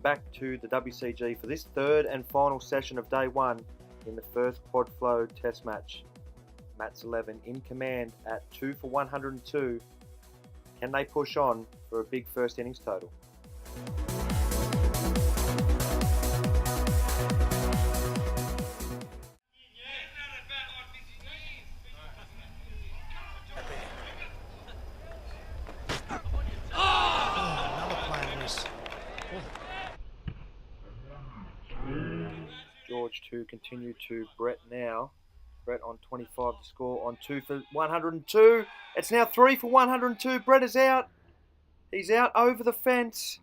back to the WCG for this third and final session of day one in the first quad flow test match. Matt's 11 in command at 2 for 102. Can they push on for a big first innings total? George to continue to Brett now. Brett on 25 to score on 2 for 102. It's now 3 for 102. Brett is out. He's out over the fence.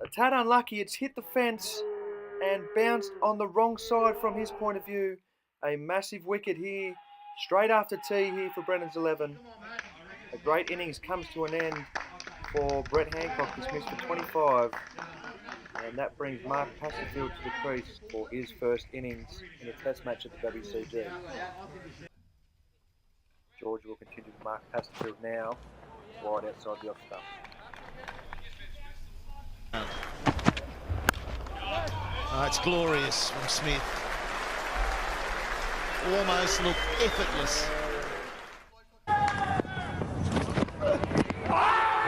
A tad unlucky. It's hit the fence and bounced on the wrong side from his point of view. A massive wicket here. Straight after tea here for Brennan's 11. A great innings comes to an end for Brett Hancock, dismissed for 25. And that brings Mark Passenfield to the crease for his first innings in a test match at the WCG. George will continue to mark Passenfield now, wide outside the off stump. Oh, it's glorious from Smith. Almost looked effortless.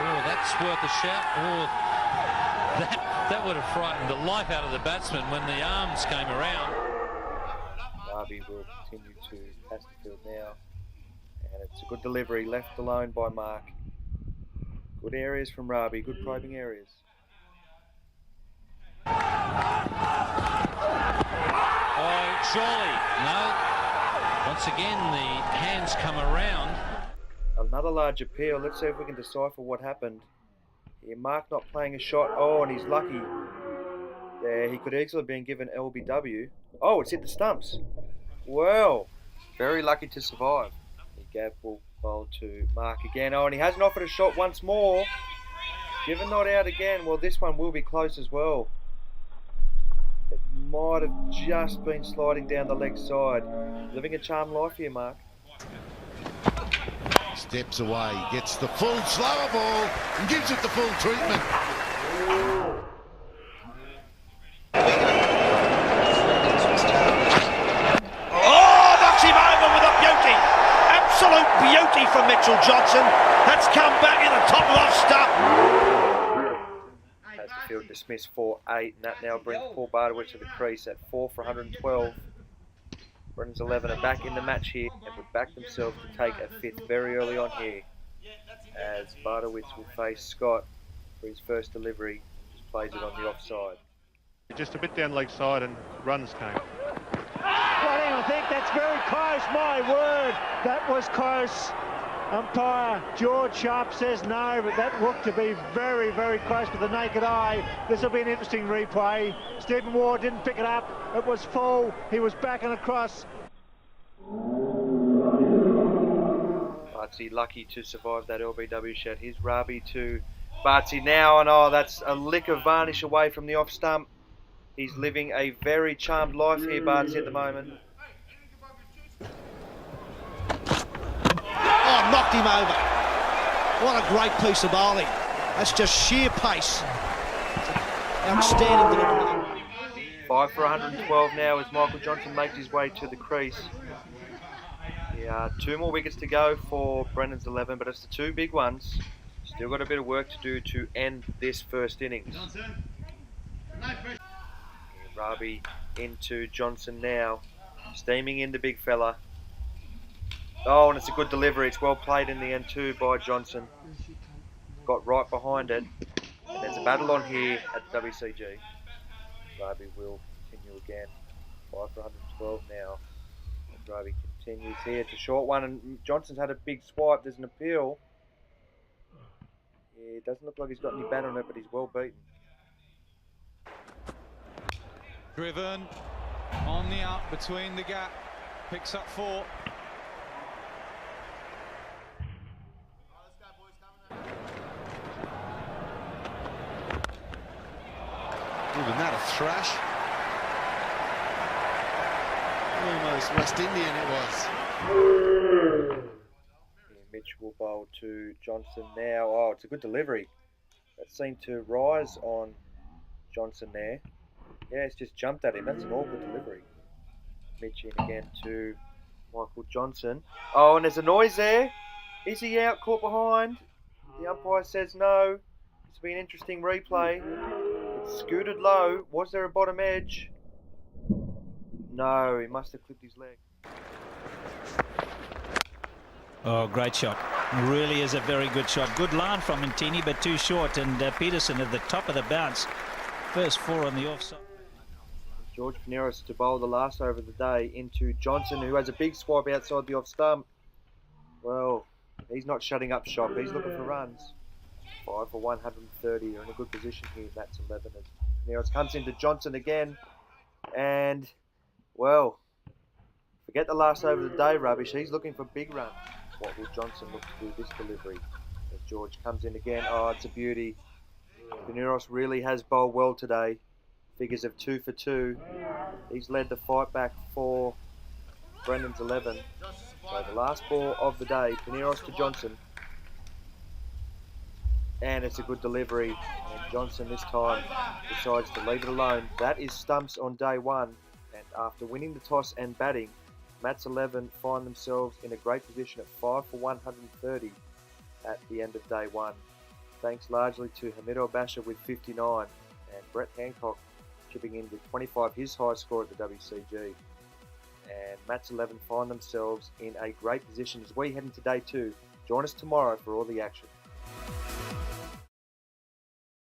Oh, that's worth a shout. Oh, that would have frightened the life out of the batsman when the arms came around. Rabi will continue to pass the field now. And it's a good delivery, left alone by Mark. Good areas from Rabi, good probing areas. Oh, surely. No. Once again, the hands come around. Another large appeal. Let's see if we can decipher what happened. Here, Mark not playing a shot. Oh, and he's lucky. There, he could easily have been given LBW. Oh, it's hit the stumps. Well, very lucky to survive. The gap will bowl to Mark again. Oh, and he hasn't offered a shot once more. Given not out again. Well, this one will be close as well. It might have just been sliding down the leg side. Living a charmed life here, Mark. Steps away, gets the full slower ball and gives it the full treatment. Oh, knocks him over with a beauty. Absolute beauty from Mitchell Johnson. That's come back in the top of off stump. Has the field dismissed for 8, and that now brings Paul Bartowich to the crease at 4 for 112. Brennan's 11 are back in the match here and would back themselves to take a 5th very early on here, as Bartowich will face Scott for his first delivery. Just plays it on the offside. Just a bit down leg side and runs came. I think that's very close, my word. That was close. Umpire George Sharp says no, but that looked to be very, very close with the naked eye. This will be an interesting replay. Stephen Ward didn't pick it up. It was full. He was back and across. Bartsy lucky to survive that LBW shot. Here's Rabi to Bartsy now, and oh, that's a lick of varnish away from the off stump. He's living a very charmed life here, Bartsy, at the moment. Oh, knocked him over. What a great piece of bowling. That's just sheer pace. Outstanding delivery. 5 for 112 now as Michael Johnson makes his way to the crease. Yeah, 2 more wickets to go for Brennan's 11, but it's the 2 big ones. Still got a bit of work to do to end this first innings. Rabi into Johnson now, steaming in the big fella. Oh, and it's a good delivery. It's well played in the end too by Johnson. Got right behind it. And there's a battle on here at the WCG. Rabi will continue again. 5 for 112 now. And Rabi continues here. It's a short one, and Johnson's had a big swipe. There's an appeal. Yeah, it doesn't look like he's got any bat on it, but he's well beaten. Driven on the up between the gap. Picks up 4. Even that a thrash. Almost West Indian it was. Yeah, Mitch will bowl to Johnson now. Oh, it's a good delivery. That seemed to rise on Johnson there. Yeah, it's just jumped at him. That's an awkward delivery. Mitch in again to Michael Johnson. Oh, and there's a noise there. Is he out, caught behind? The umpire says no. This will be an interesting replay. It scooted low. Was there a bottom edge? No, he must have clipped his leg. Oh, great shot. Really is a very good shot. Good line from Intini, but too short. And Peterson at the top of the bounce. First 4 on the offside. George Pineros to bowl the last over of the day into Johnson, who has a big swipe outside the off stump. Well, he's not shutting up shop. He's looking for runs. 5 for 130. They're in a good position here. That's 11. As Pineros comes into Johnson again. And, well, forget the last over of the day rubbish. He's looking for big runs. What will Johnson look to do this delivery? As George comes in again. Oh, it's a beauty. Pineros really has bowled well today. Figures of 2 for 2. He's led the fight back for Brendan's 11. So the last ball of the day, Pineros to Johnson. And it's a good delivery. And Johnson this time decides to leave it alone. That is stumps on day 1. And after winning the toss and batting, Matt's 11 find themselves in a great position at 5 for 130 at the end of day 1. Thanks largely to Hamid Al-Basha with 59 and Brett Hancock chipping in with 25, his high score at the WCG. And Matt's 11 find themselves in a great position as we head into day 2. Join us tomorrow for all the action.